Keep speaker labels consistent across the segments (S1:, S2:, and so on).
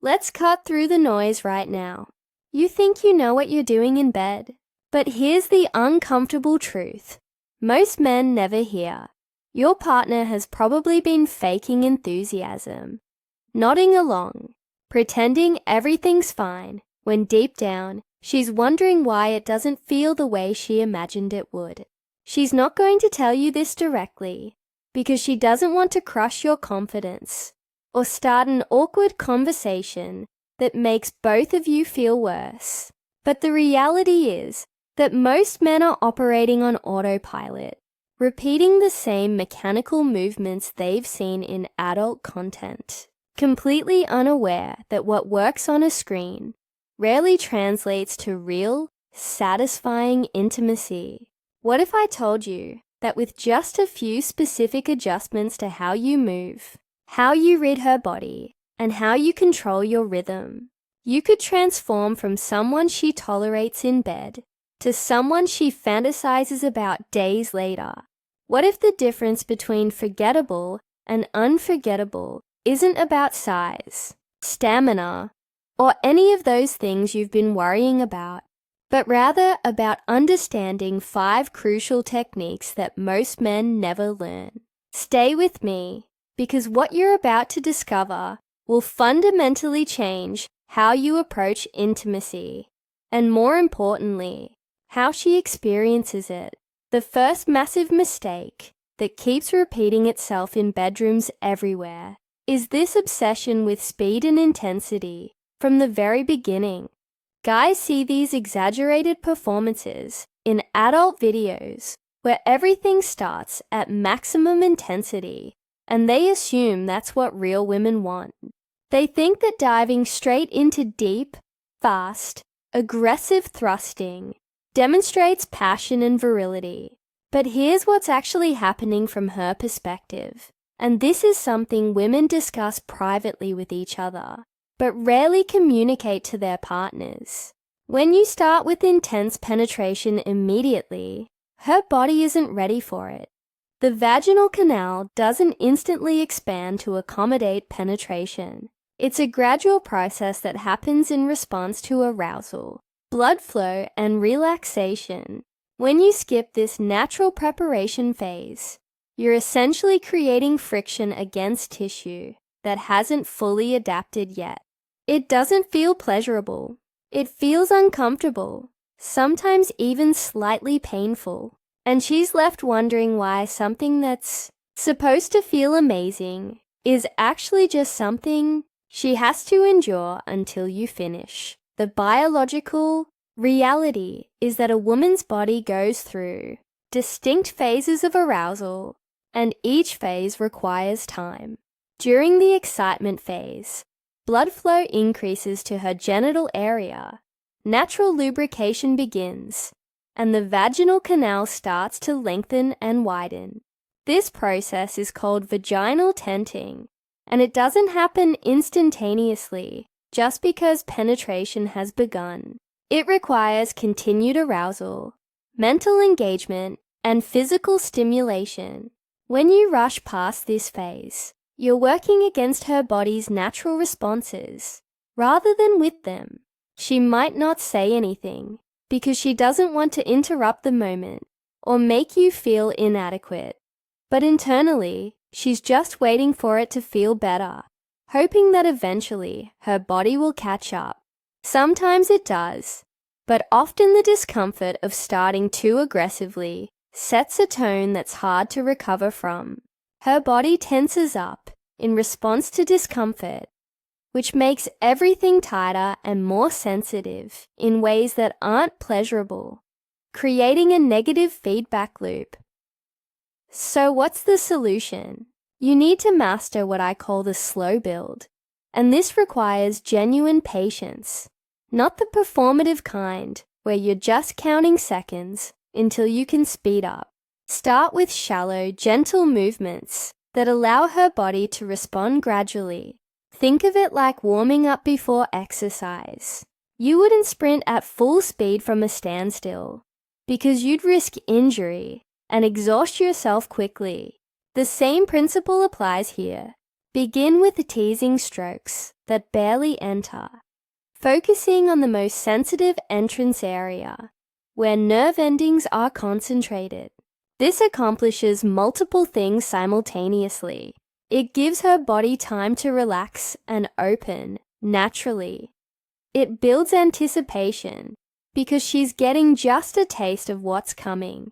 S1: Let's cut through the noise right now. You think you know what you're doing in bed, but here's the uncomfortable truth. Most men never hear. Your partner has probably been faking enthusiasm, nodding along, pretending everything's fine, when deep down, she's wondering why it doesn't feel the way she imagined it would. She's not going to tell you this directly, because she doesn't want to crush your confidence or start an awkward conversation that makes both of you feel worse. But the reality is that most men are operating on autopilot, repeating the same mechanical movements they've seen in adult content, completely unaware that what works on a screen rarely translates to real, satisfying intimacy. What if I told you that with just a few specific adjustments to how you move, how you read her body, and how you control your rhythm, you could transform from someone she tolerates in bed to someone she fantasizes about days later? What if the difference between forgettable and unforgettable isn't about size, stamina, or any of those things you've been worrying about, but rather about understanding 5 crucial techniques that most men never learn? Stay with me, because what you're about to discover will fundamentally change how you approach intimacy, and more importantly, how she experiences it. The first massive mistake that keeps repeating itself in bedrooms everywhere is this obsession with speed and intensity from the very beginning. Guys see these exaggerated performances in adult videos where everything starts at maximum intensity, and they assume that's what real women want. They think that diving straight into deep, fast, aggressive thrusting demonstrates passion and virility. But here's what's actually happening from her perspective, and this is something women discuss privately with each other, but rarely communicate to their partners. When you start with intense penetration immediately, her body isn't ready for it. The vaginal canal doesn't instantly expand to accommodate penetration. It's a gradual process that happens in response to arousal, blood flow, and relaxation. When you skip this natural preparation phase, you're essentially creating friction against tissue that hasn't fully adapted yet. It doesn't feel pleasurable. It feels uncomfortable, sometimes even slightly painful. And she's left wondering why something that's supposed to feel amazing is actually just something she has to endure until you finish. The biological reality is that a woman's body goes through distinct phases of arousal, and each phase requires time. During the excitement phase, blood flow increases to her genital area, natural lubrication begins, and the vaginal canal starts to lengthen and widen. This process is called vaginal tenting, and it doesn't happen instantaneously just because penetration has begun. It requires continued arousal, mental engagement, and physical stimulation. When you rush past this phase, you're working against her body's natural responses rather than with them. She might not say anything because she doesn't want to interrupt the moment or make you feel inadequate. But internally, she's just waiting for it to feel better, hoping that eventually her body will catch up. Sometimes it does, but often the discomfort of starting too aggressively sets a tone that's hard to recover from. Her body tenses up in response to discomfort, which makes everything tighter and more sensitive in ways that aren't pleasurable, creating a negative feedback loop. So what's the solution? You need to master what I call the slow build, and this requires genuine patience, not the performative kind where you're just counting seconds until you can speed up. Start with shallow, gentle movements that allow her body to respond gradually. Think of it like warming up before exercise. You wouldn't sprint at full speed from a standstill because you'd risk injury and exhaust yourself quickly. The same principle applies here. Begin with teasing strokes that barely enter, focusing on the most sensitive entrance area, where nerve endings are concentrated. This accomplishes multiple things simultaneously. It gives her body time to relax and open naturally. It builds anticipation because she's getting just a taste of what's coming.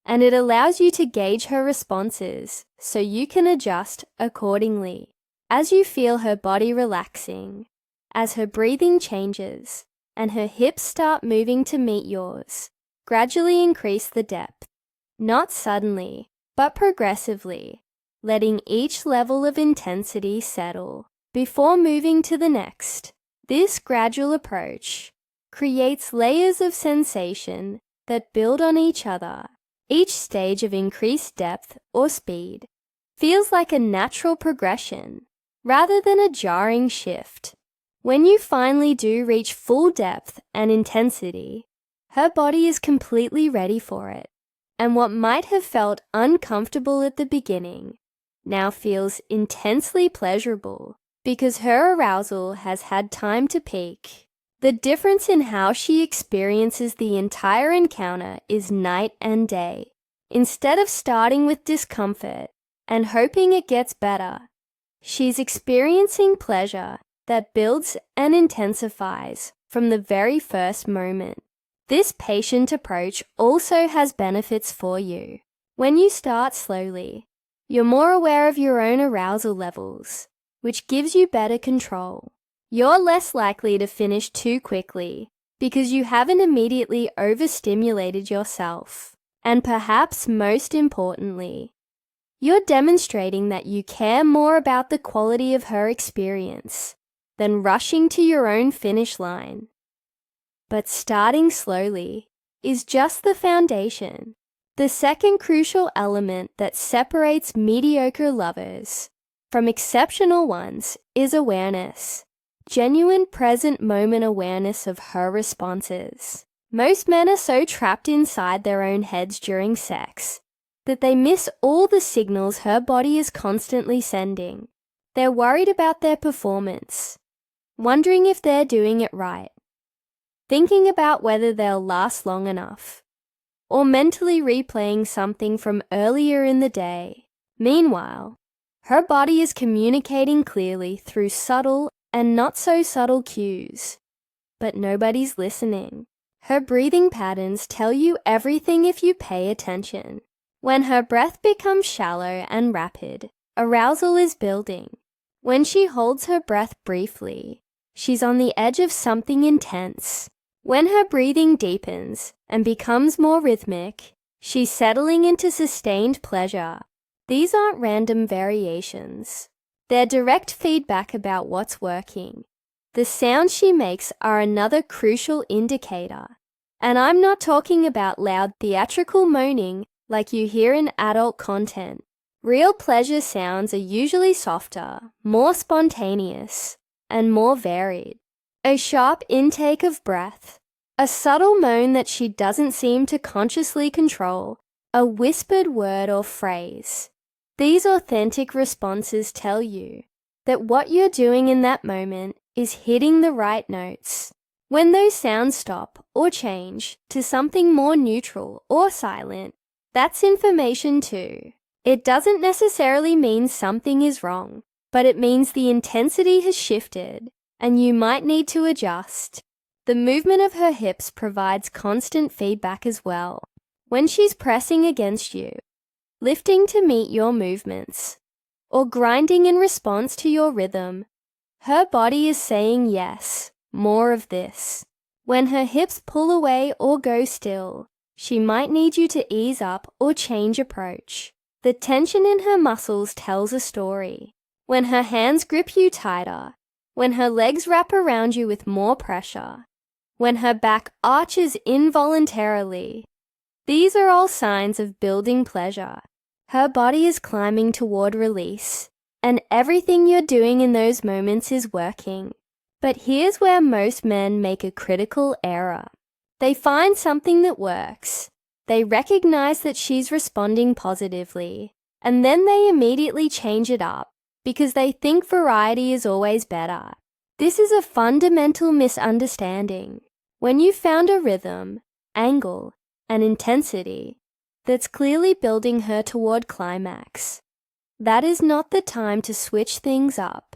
S1: And it allows you to gauge her responses so you can adjust accordingly. As you feel her body relaxing, as her breathing changes, and her hips start moving to meet yours, gradually increase the depth. Not suddenly, but progressively, letting each level of intensity settle before moving to the next. This gradual approach creates layers of sensation that build on each other. Each stage of increased depth or speed feels like a natural progression rather than a jarring shift. When you finally do reach full depth and intensity, her body is completely ready for it, and what might have felt uncomfortable at the beginning now feels intensely pleasurable because her arousal has had time to peak. The difference in how she experiences the entire encounter is night and day. Instead of starting with discomfort and hoping it gets better, she's experiencing pleasure that builds and intensifies from the very first moment. This patient approach also has benefits for you. When you start slowly, you're more aware of your own arousal levels, which gives you better control. You're less likely to finish too quickly because you haven't immediately overstimulated yourself. And perhaps most importantly, you're demonstrating that you care more about the quality of her experience than rushing to your own finish line. But starting slowly is just the foundation. The second crucial element that separates mediocre lovers from exceptional ones is awareness. Genuine present moment awareness of her responses. Most men are so trapped inside their own heads during sex that they miss all the signals her body is constantly sending. They're worried about their performance, wondering if they're doing it right, thinking about whether they'll last long enough, or mentally replaying something from earlier in the day. Meanwhile, her body is communicating clearly through subtle and not so subtle cues, but nobody's listening. Her breathing patterns tell you everything if you pay attention. When her breath becomes shallow and rapid, arousal is building. When she holds her breath briefly, she's on the edge of something intense. When her breathing deepens and becomes more rhythmic, she's settling into sustained pleasure. These aren't random variations. They're direct feedback about what's working. The sounds she makes are another crucial indicator. And I'm not talking about loud theatrical moaning like you hear in adult content. Real pleasure sounds are usually softer, more spontaneous, and more varied. A sharp intake of breath, a subtle moan that she doesn't seem to consciously control, a whispered word or phrase. These authentic responses tell you that what you're doing in that moment is hitting the right notes. When those sounds stop or change to something more neutral or silent, that's information too. It doesn't necessarily mean something is wrong, but it means the intensity has shifted and you might need to adjust. The movement of her hips provides constant feedback as well. When she's pressing against you, lifting to meet your movements, or grinding in response to your rhythm, her body is saying yes, more of this. When her hips pull away or go still, she might need you to ease up or change approach. The tension in her muscles tells a story. When her hands grip you tighter, when her legs wrap around you with more pressure, when her back arches involuntarily, these are all signs of building pleasure. Her body is climbing toward release, and everything you're doing in those moments is working. But here's where most men make a critical error. They find something that works. They recognize that she's responding positively, and then they immediately change it up. because they think variety is always better. This is a fundamental misunderstanding. When you've found a rhythm, angle, and intensity that's clearly building her toward climax, that is not the time to switch things up.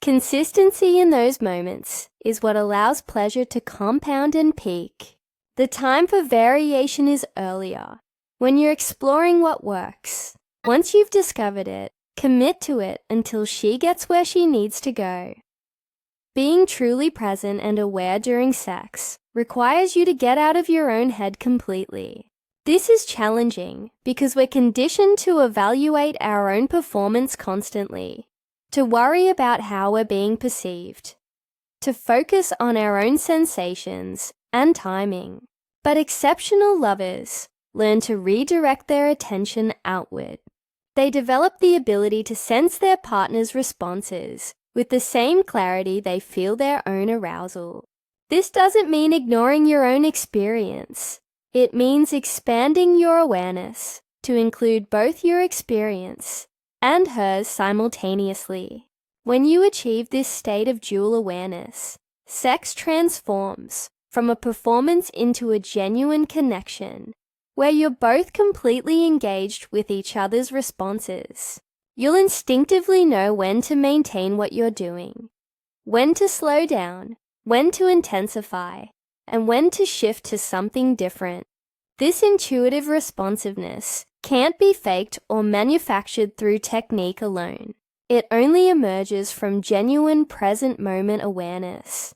S1: Consistency in those moments is what allows pleasure to compound and peak. The time for variation is earlier, when you're exploring what works. Once you've discovered it, commit to it until she gets where she needs to go. Being truly present and aware during sex requires you to get out of your own head completely. This is challenging because we're conditioned to evaluate our own performance constantly, to worry about how we're being perceived, to focus on our own sensations and timing. But exceptional lovers learn to redirect their attention outward. They develop the ability to sense their partner's responses with the same clarity they feel their own arousal. This doesn't mean ignoring your own experience. It means expanding your awareness to include both your experience and hers simultaneously. When you achieve this state of dual awareness, sex transforms from a performance into a genuine connection, where you're both completely engaged with each other's responses. You'll instinctively know when to maintain what you're doing, when to slow down, when to intensify, and when to shift to something different. This intuitive responsiveness can't be faked or manufactured through technique alone. It only emerges from genuine present moment awareness.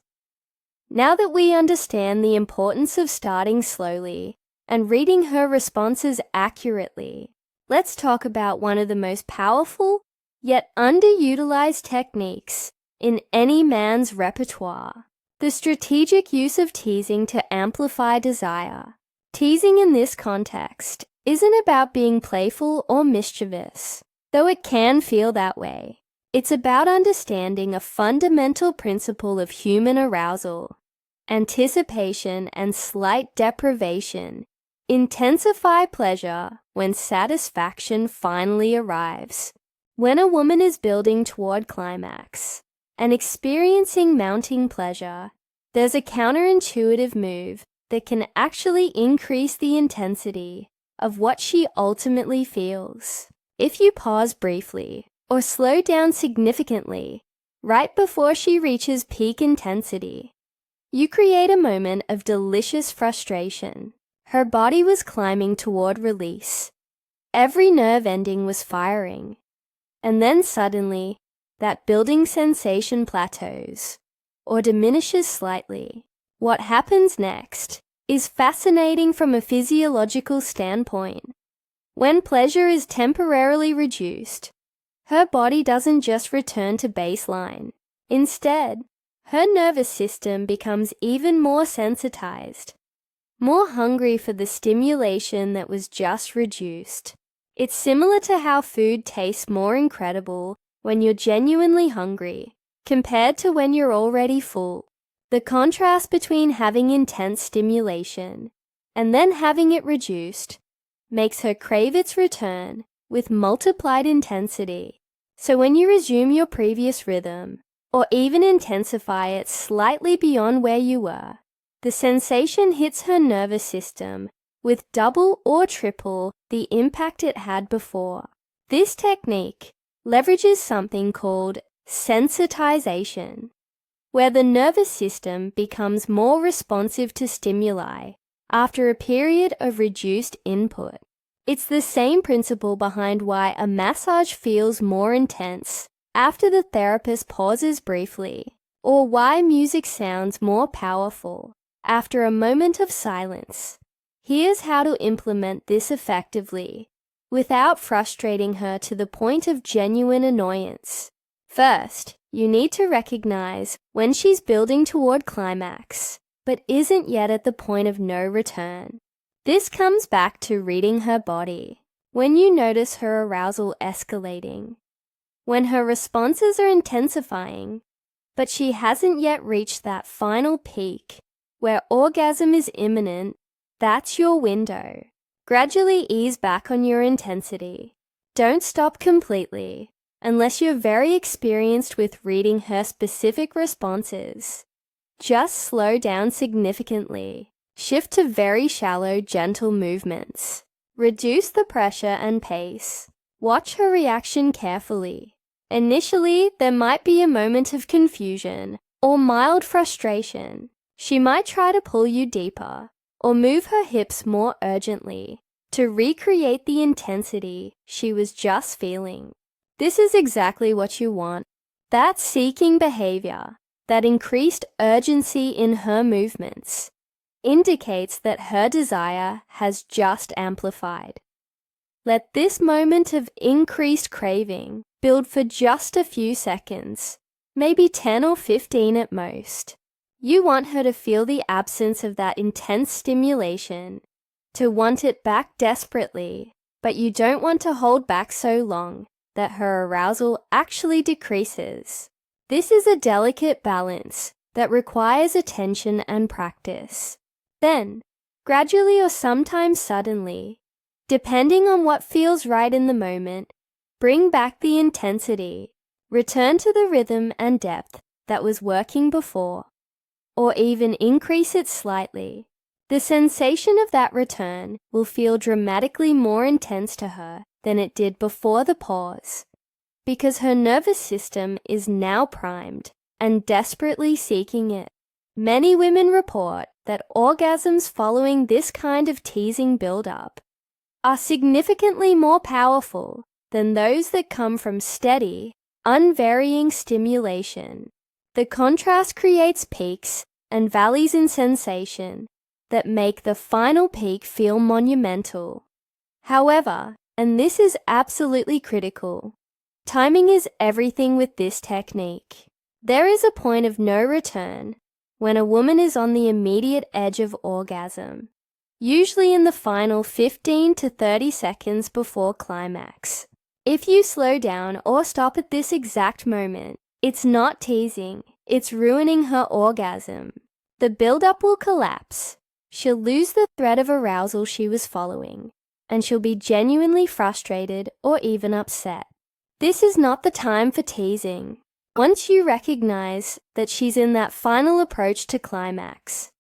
S1: Now that we understand the importance of starting slowly and reading her responses accurately, let's talk about one of the most powerful yet underutilized techniques in any man's repertoire: the strategic use of teasing to amplify desire. Teasing in this context isn't about being playful or mischievous, though it can feel that way. It's about understanding a fundamental principle of human arousal. Anticipation and slight deprivation intensify pleasure when satisfaction finally arrives. When a woman is building toward climax and experiencing mounting pleasure, there's a counterintuitive move that can actually increase the intensity of what she ultimately feels. If you pause briefly or slow down significantly right before she reaches peak intensity, you create a moment of delicious frustration. Her body was climbing toward release. Every nerve ending was firing. And then suddenly, that building sensation plateaus or diminishes slightly. What happens next is fascinating from a physiological standpoint. When pleasure is temporarily reduced, her body doesn't just return to baseline. Instead, her nervous system becomes even more sensitized, more hungry for the stimulation that was just reduced. It's similar to how food tastes more incredible when you're genuinely hungry, compared to when you're already full. The contrast between having intense stimulation and then having it reduced makes her crave its return with multiplied intensity. So when you resume your previous rhythm, or even intensify it slightly beyond where you were, the sensation hits her nervous system with double or triple the impact it had before. This technique leverages something called sensitization, where the nervous system becomes more responsive to stimuli after a period of reduced input. It's the same principle behind why a massage feels more intense after the therapist pauses briefly, or why music sounds more powerful after a moment of silence. Here's how to implement this effectively without frustrating her to the point of genuine annoyance. First, you need to recognize when she's building toward climax, but isn't yet at the point of no return. This comes back to reading her body. When you notice her arousal escalating, when her responses are intensifying, but she hasn't yet reached that final peak where orgasm is imminent, that's your window. Gradually ease back on your intensity. Don't stop completely. unless you're very experienced with reading her specific responses. Just slow down significantly. Shift to very shallow, gentle movements. Reduce the pressure and pace. Watch her reaction carefully. Initially, there might be a moment of confusion or mild frustration. She might try to pull you deeper or move her hips more urgently to recreate the intensity she was just feeling. This is exactly what you want. That seeking behavior, that increased urgency in her movements, indicates that her desire has just amplified. Let this moment of increased craving build for just a few seconds, maybe 10 or 15 at most. You want her to feel the absence of that intense stimulation, to want it back desperately, but you don't want to hold back so long that her arousal actually decreases. This is a delicate balance that requires attention and practice. Then, gradually or sometimes suddenly, depending on what feels right in the moment, bring back the intensity, return to the rhythm and depth that was working before, or even increase it slightly. The sensation of that return will feel dramatically more intense to her than it did before the pause, because her nervous system is now primed and desperately seeking it. Many women report that orgasms following this kind of teasing buildup are significantly more powerful than those that come from steady, unvarying stimulation. The contrast creates peaks and valleys in sensation that make the final peak feel monumental. However, and this is absolutely critical, timing is everything with this technique. There is a point of no return when a woman is on the immediate edge of orgasm, usually in the final 15 to 30 seconds before climax. If you slow down or stop at this exact moment, it's not teasing, it's ruining her orgasm. The buildup will collapse. She'll lose the thread of arousal she was following, and she'll be genuinely frustrated or even upset. This is not the time for teasing. Once you recognize that she's in that final approach to climax,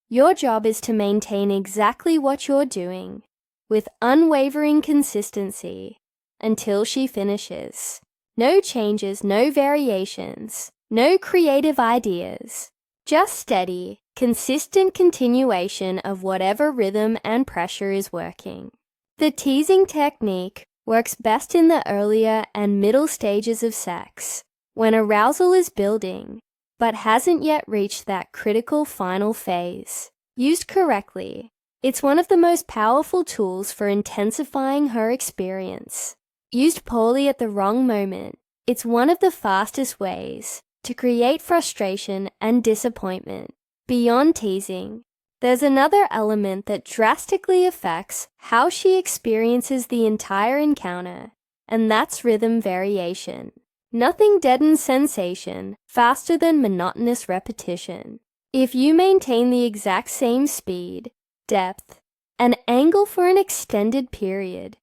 S1: your job is to maintain exactly what you're doing with unwavering consistency until she finishes. No changes, no variations, no creative ideas. Just steady, consistent continuation of whatever rhythm and pressure is working. The teasing technique works best in the earlier and middle stages of sex, when arousal is building, but hasn't yet reached that critical final phase. Used correctly, it's one of the most powerful tools for intensifying her experience. Used poorly at the wrong moment, it's one of the fastest ways to create frustration and disappointment. Beyond teasing, there's another element that drastically affects how she experiences the entire encounter, and that's rhythm variation. Nothing deadens sensation faster than monotonous repetition. If you maintain the exact same speed, depth, and angle for an extended period,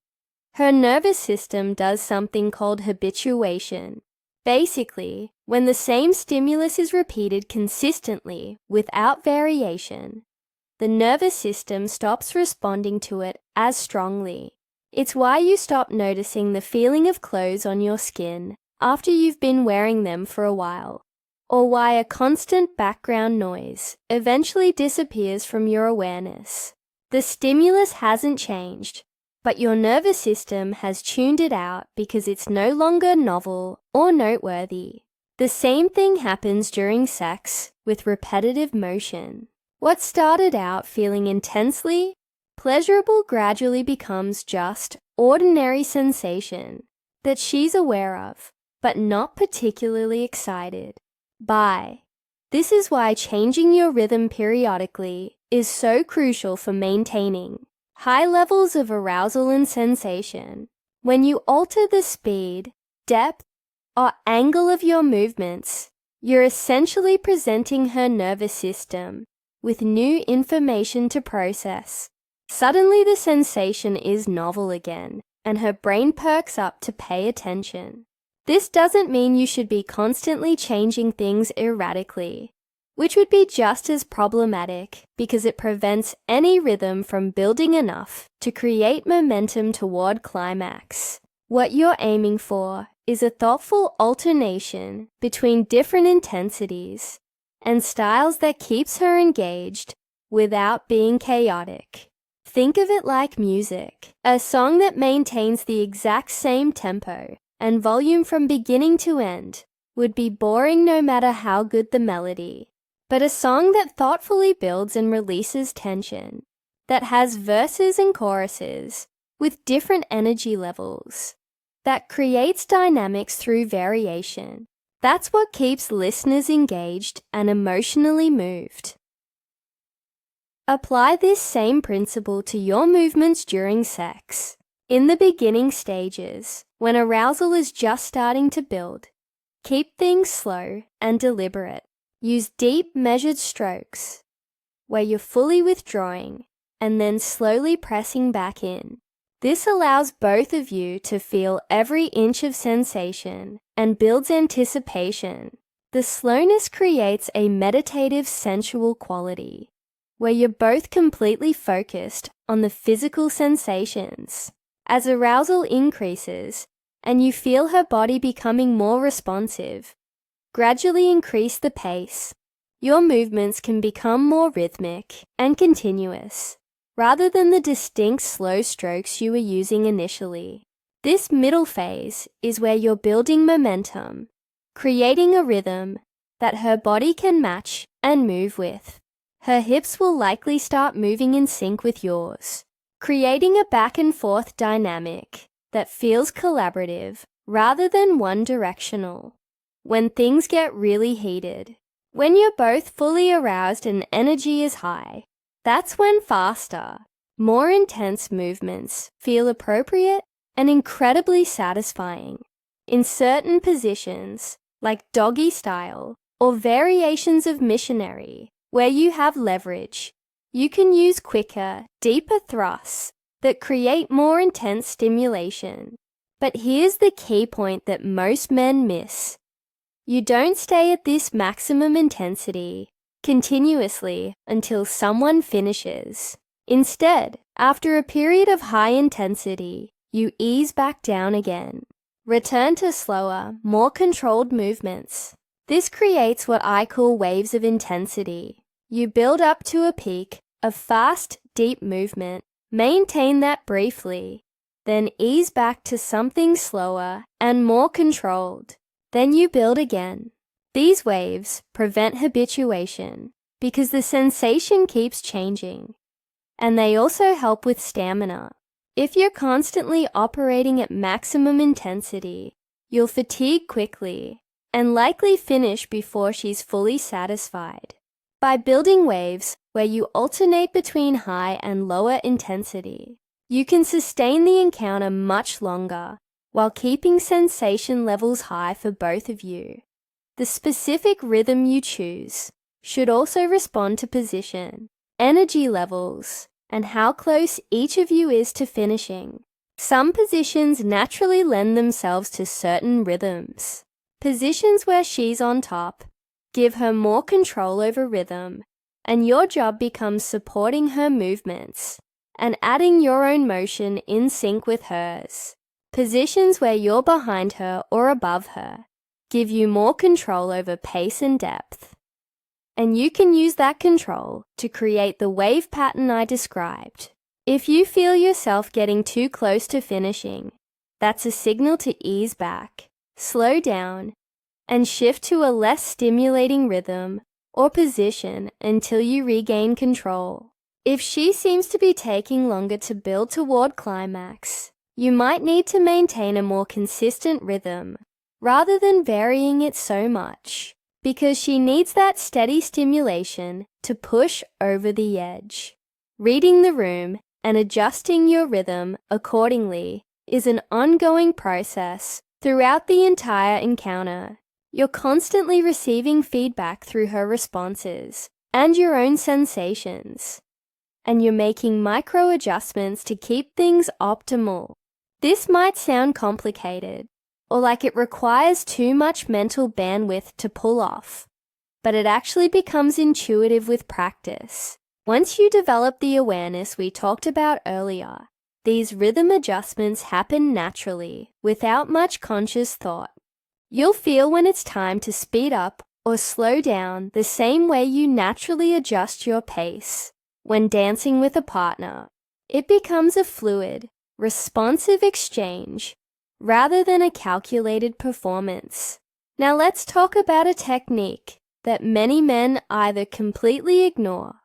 S1: her nervous system does something called habituation. Basically, when the same stimulus is repeated consistently without variation, the nervous system stops responding to it as strongly. It's why you stop noticing the feeling of clothes on your skin after you've been wearing them for a while, or why a constant background noise eventually disappears from your awareness. The stimulus hasn't changed, but your nervous system has tuned it out because it's no longer novel or noteworthy. The same thing happens during sex with repetitive motion. What started out feeling intensely pleasurable gradually becomes just ordinary sensation that she's aware of, but not particularly excited by. This is why changing your rhythm periodically is so crucial for maintaining high levels of arousal and sensation. When you alter the speed, depth, or angle of your movements, you're essentially presenting her nervous system with new information to process. Suddenly the sensation is novel again, and her brain perks up to pay attention. This doesn't mean you should be constantly changing things erratically, which would be just as problematic because it prevents any rhythm from building enough to create momentum toward climax. What you're aiming for is a thoughtful alternation between different intensities and styles that keeps her engaged without being chaotic. Think of it like music, a song that maintains the exact same tempo and volume from beginning to end would be boring no matter how good the melody. But a song that thoughtfully builds and releases tension, that has verses and choruses with different energy levels, that creates dynamics through variation, that's what keeps listeners engaged and emotionally moved. Apply this same principle to your movements during sex. In the beginning stages, when arousal is just starting to build, keep things slow and deliberate. Use deep, measured strokes, where you're fully withdrawing and then slowly pressing back in. This allows both of you to feel every inch of sensation and builds anticipation. The slowness creates a meditative, sensual quality, where you're both completely focused on the physical sensations. As arousal increases and you feel her body becoming more responsive, gradually increase the pace. Your movements can become more rhythmic and continuous, rather than the distinct slow strokes you were using initially. This middle phase is where you're building momentum, creating a rhythm that her body can match and move with. Her hips will likely start moving in sync with yours, creating a back and forth dynamic that feels collaborative rather than one-directional. When things get really heated, when you're both fully aroused and energy is high, that's when faster, more intense movements feel appropriate and incredibly satisfying. In certain positions, like doggy style or variations of missionary, where you have leverage, you can use quicker, deeper thrusts that create more intense stimulation. But here's the key point that most men miss. You don't stay at this maximum intensity continuously until someone finishes. Instead, after a period of high intensity, you ease back down again. Return to slower, more controlled movements. This creates what I call waves of intensity. You build up to a peak of fast, deep movement, maintain that briefly, then ease back to something slower and more controlled. Then you build again. These waves prevent habituation because the sensation keeps changing, and they also help with stamina. If you're constantly operating at maximum intensity, you'll fatigue quickly and likely finish before she's fully satisfied. By building waves where you alternate between high and lower intensity, you can sustain the encounter much longer while keeping sensation levels high for both of you. The specific rhythm you choose should also respond to position, energy levels, and how close each of you is to finishing. Some positions naturally lend themselves to certain rhythms. Positions where she's on top give her more control over rhythm, and your job becomes supporting her movements and adding your own motion in sync with hers. Positions where you're behind her or above her give you more control over pace and depth. And you can use that control to create the wave pattern I described. If you feel yourself getting too close to finishing, that's a signal to ease back, slow down, and shift to a less stimulating rhythm or position until you regain control. If she seems to be taking longer to build toward climax, you might need to maintain a more consistent rhythm rather than varying it so much, because she needs that steady stimulation to push over the edge. Reading the room and adjusting your rhythm accordingly is an ongoing process throughout the entire encounter. You're constantly receiving feedback through her responses and your own sensations, and you're making micro adjustments to keep things optimal. This might sound complicated or like it requires too much mental bandwidth to pull off. But it actually becomes intuitive with practice. Once you develop the awareness we talked about earlier, these rhythm adjustments happen naturally, without much conscious thought. You'll feel when it's time to speed up or slow down the same way you naturally adjust your pace when dancing with a partner. It becomes a fluid, responsive exchange rather than a calculated performance. Now let's talk about a technique that many men either completely ignore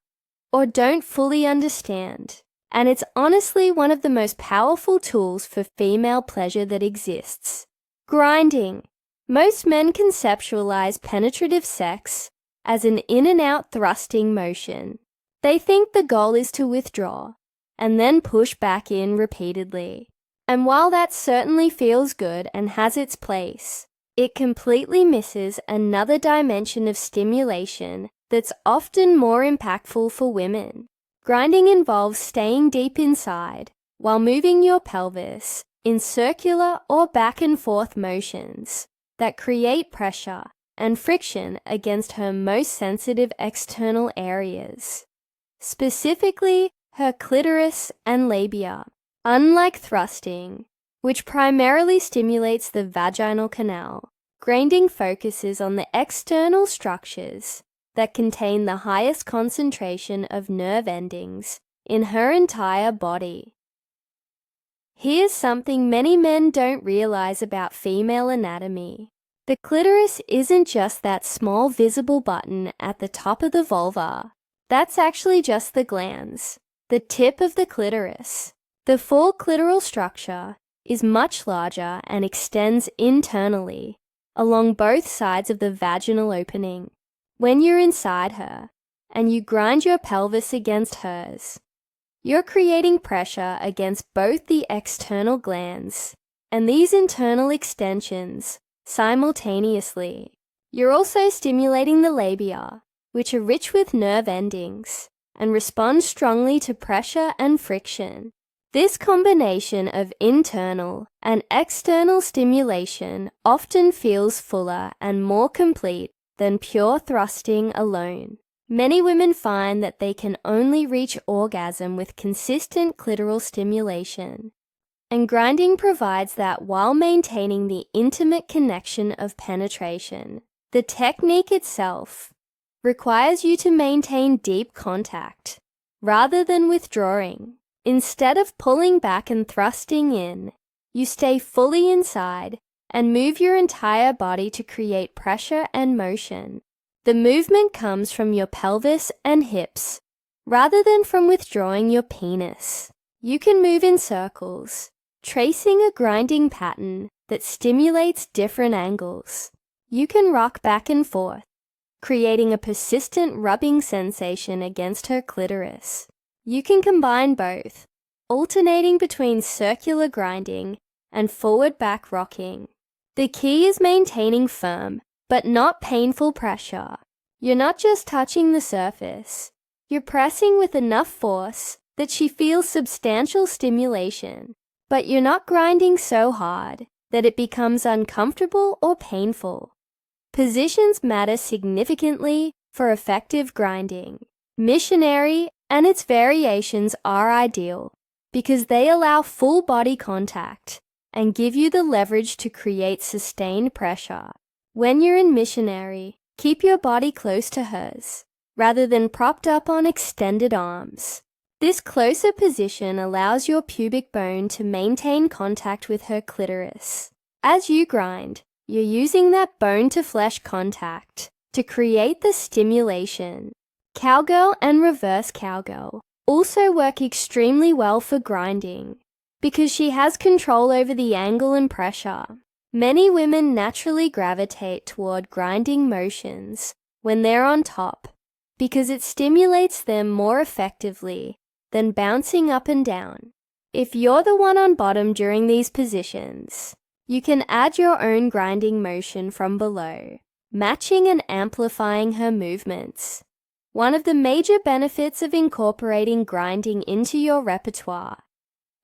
S1: or don't fully understand. And it's honestly one of the most powerful tools for female pleasure that exists. Grinding. Most men conceptualize penetrative sex as an in and out thrusting motion. They think the goal is to withdraw and then push back in repeatedly. And while that certainly feels good and has its place, it completely misses another dimension of stimulation that's often more impactful for women. Grinding involves staying deep inside while moving your pelvis in circular or back and forth motions that create pressure and friction against her most sensitive external areas, specifically her clitoris and labia. Unlike thrusting, which primarily stimulates the vaginal canal, grinding focuses on the external structures that contain the highest concentration of nerve endings in her entire body. Here's something many men don't realize about female anatomy. The clitoris isn't just that small visible button at the top of the vulva. That's actually just the glans, the tip of the clitoris. The full clitoral structure is much larger and extends internally along both sides of the vaginal opening. When you're inside her and you grind your pelvis against hers, you're creating pressure against both the external glands and these internal extensions simultaneously. You're also stimulating the labia, which are rich with nerve endings and respond strongly to pressure and friction. This combination of internal and external stimulation often feels fuller and more complete than pure thrusting alone. Many women find that they can only reach orgasm with consistent clitoral stimulation, and grinding provides that while maintaining the intimate connection of penetration. The technique itself requires you to maintain deep contact rather than withdrawing. Instead of pulling back and thrusting in, you stay fully inside and move your entire body to create pressure and motion. The movement comes from your pelvis and hips, rather than from withdrawing your penis. You can move in circles, tracing a grinding pattern that stimulates different angles. You can rock back and forth, creating a persistent rubbing sensation against her clitoris. You can combine both, alternating between circular grinding and forward-back rocking. The key is maintaining firm, but not painful pressure. You're not just touching the surface. You're pressing with enough force that she feels substantial stimulation, but you're not grinding so hard that it becomes uncomfortable or painful. Positions matter significantly for effective grinding. Missionary and its variations are ideal because they allow full body contact and give you the leverage to create sustained pressure. When you're in missionary, keep your body close to hers, rather than propped up on extended arms. This closer position allows your pubic bone to maintain contact with her clitoris. As you grind, you're using that bone-to-flesh contact to create the stimulation. Cowgirl and reverse cowgirl also work extremely well for grinding because she has control over the angle and pressure. Many women naturally gravitate toward grinding motions when they're on top because it stimulates them more effectively than bouncing up and down. If you're the one on bottom during these positions, you can add your own grinding motion from below, matching and amplifying her movements. One of the major benefits of incorporating grinding into your repertoire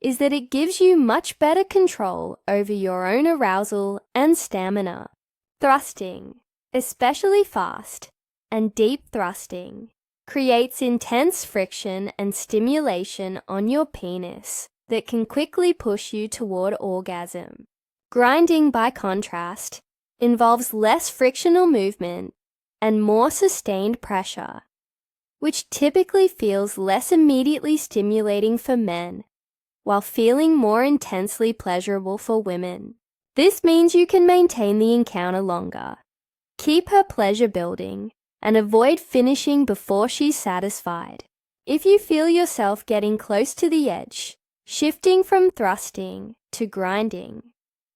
S1: is that it gives you much better control over your own arousal and stamina. Thrusting, especially fast and deep thrusting, creates intense friction and stimulation on your penis that can quickly push you toward orgasm. Grinding, by contrast, involves less frictional movement and more sustained pressure, which typically feels less immediately stimulating for men, while feeling more intensely pleasurable for women. This means you can maintain the encounter longer, keep her pleasure building, and avoid finishing before she's satisfied. If you feel yourself getting close to the edge, shifting from thrusting to grinding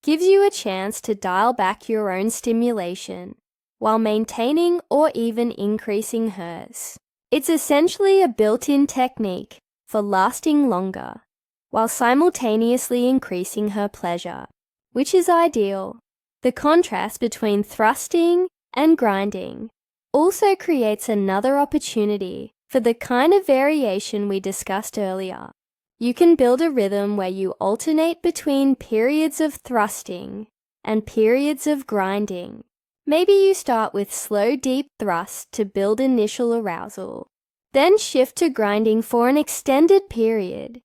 S1: gives you a chance to dial back your own stimulation while maintaining or even increasing hers. It's essentially a built-in technique for lasting longer while simultaneously increasing her pleasure, which is ideal. The contrast between thrusting and grinding also creates another opportunity for the kind of variation we discussed earlier. You can build a rhythm where you alternate between periods of thrusting and periods of grinding. Maybe you start with slow, deep thrusts to build initial arousal, then shift to grinding for an extended period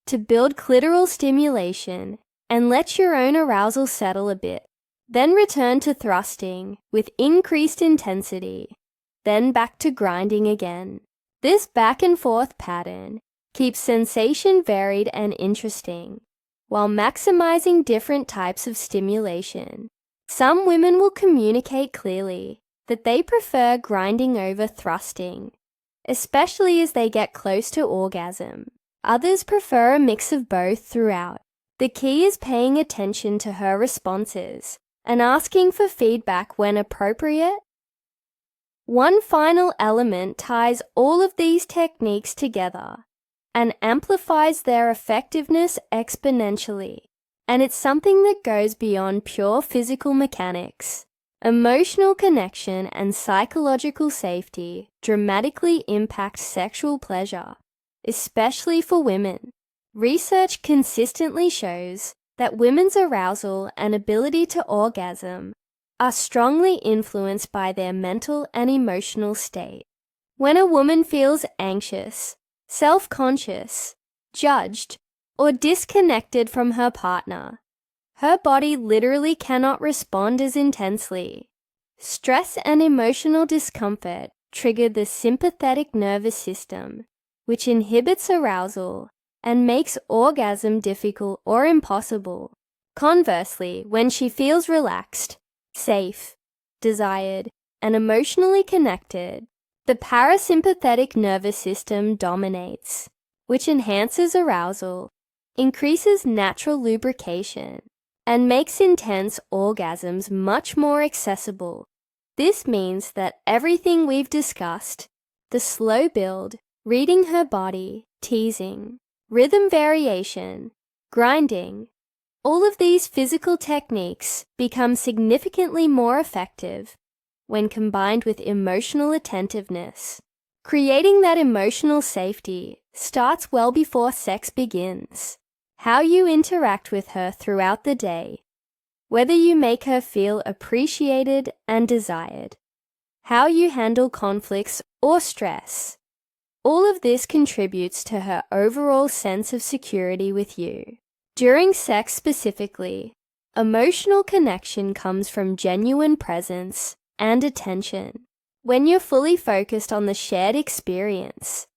S1: to build clitoral stimulation and let your own arousal settle a bit. Then return to thrusting with increased intensity, then back to grinding again. This back and forth pattern keeps sensation varied and interesting, while maximizing different types of stimulation. Some women will communicate clearly that they prefer grinding over thrusting, especially as they get close to orgasm. Others prefer a mix of both throughout. The key is paying attention to her responses and asking for feedback when appropriate. One final element ties all of these techniques together and amplifies their effectiveness exponentially, and it's something that goes beyond pure physical mechanics. Emotional connection and psychological safety dramatically impact sexual pleasure, especially for women. Research consistently shows that women's arousal and ability to orgasm are strongly influenced by their mental and emotional state. When a woman feels anxious, self-conscious, judged, or disconnected from her partner, her body literally cannot respond as intensely. Stress and emotional discomfort trigger the sympathetic nervous system, which inhibits arousal and makes orgasm difficult or impossible. Conversely, when she feels relaxed, safe, desired, and emotionally connected, the parasympathetic nervous system dominates, which enhances arousal, increases natural lubrication, and makes intense orgasms much more accessible. This means that everything we've discussed, the slow build, reading her body, teasing, rhythm variation, grinding, all of these physical techniques become significantly more effective when combined with emotional attentiveness. Creating that emotional safety starts well before sex begins. How you interact with her throughout the day, whether you make her feel appreciated and desired, how you handle conflicts or stress, all of this contributes to her overall sense of security with you. During sex specifically, emotional connection comes from genuine presence and attention. When you're fully focused on the shared experience,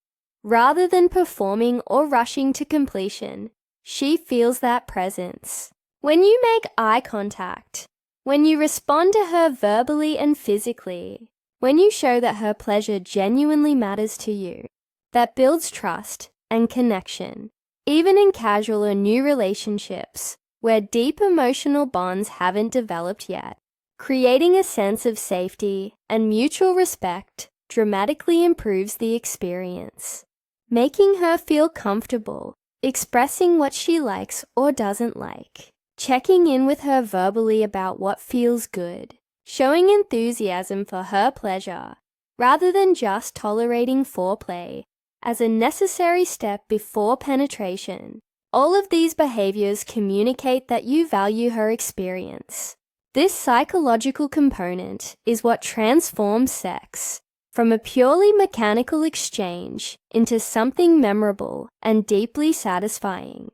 S1: rather than performing or rushing to completion, she feels that presence. When you make eye contact, when you respond to her verbally and physically, when you show that her pleasure genuinely matters to you, that builds trust and connection, even in casual or new relationships where deep emotional bonds haven't developed yet. Creating a sense of safety and mutual respect dramatically improves the experience. Making her feel comfortable, expressing what she likes or doesn't like, checking in with her verbally about what feels good, showing enthusiasm for her pleasure, rather than just tolerating foreplay as a necessary step before penetration, All of these behaviors communicate that you value her experience. This psychological component is what transforms sex from a purely mechanical exchange into something memorable and deeply satisfying.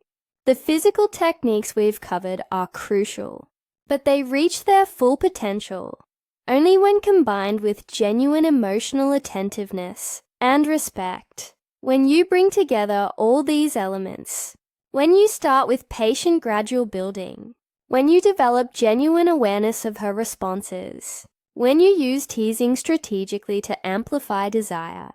S1: The physical techniques we've covered are crucial, but they reach their full potential only when combined with genuine emotional attentiveness and respect. When you bring together all these elements, when you start with patient gradual building, when you develop genuine awareness of her responses, when you use teasing strategically to amplify desire,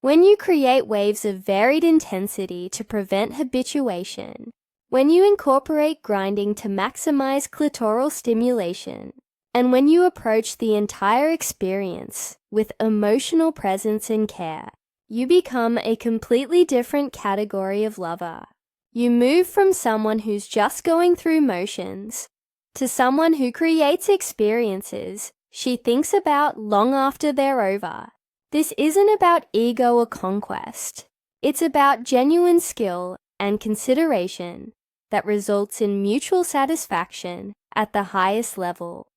S1: when you create waves of varied intensity to prevent habituation, when you incorporate grinding to maximize clitoral stimulation, and when you approach the entire experience with emotional presence and care, you become a completely different category of lover. You move from someone who's just going through motions to someone who creates experiences she thinks about long after they're over. This isn't about ego or conquest. It's about genuine skill and consideration that results in mutual satisfaction at the highest level.